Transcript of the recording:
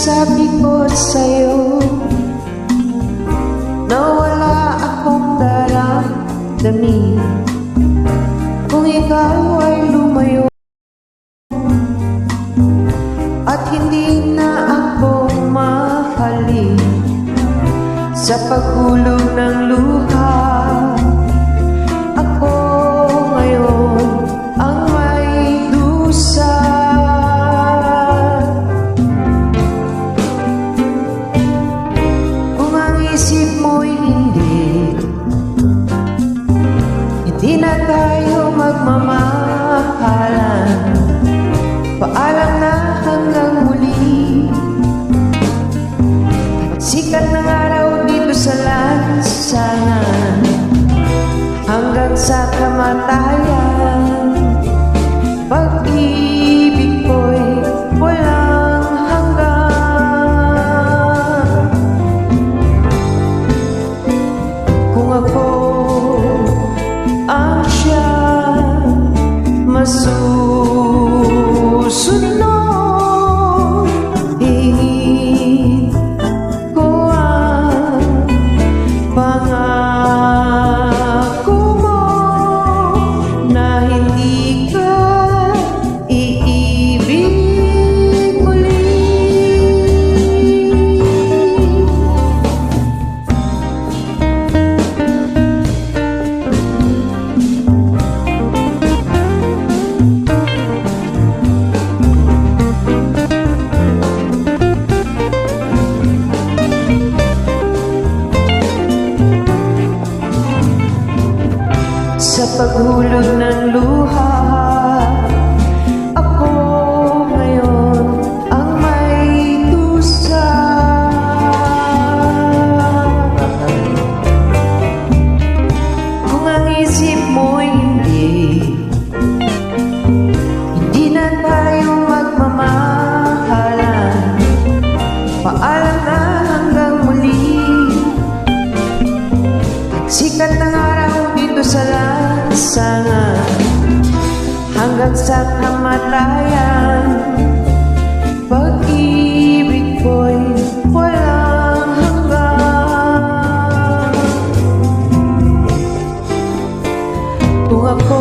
sinasabi ko sa'yo na wala akong daramdamin kung ikaw ay lumayo at hindi na ako mahalin sa paghulog ng luha. Ako ngayon ang may dusa. Kung ang isip mo'y hindi na tayo magmamahalan, paalam na hanggang muli. Sikat ng araw dito sa lansangan hanggang sa kamatayan. Pag-ibig ko'y walang hanggan. Kung ako ang siyang masusunod, hingin ko ang pangako mo na hindi ka iibig muli. Sa paghulog ng luha, ako ngayon ang may dusa. Kung ang isip mo'y hindi na tayo magmamahalan, paalam na hanggang muli. Sikat ng araw dito sa lansangan hanggang sa kamatayan. Pag-ibig ko'y walang hanggan. Kung ako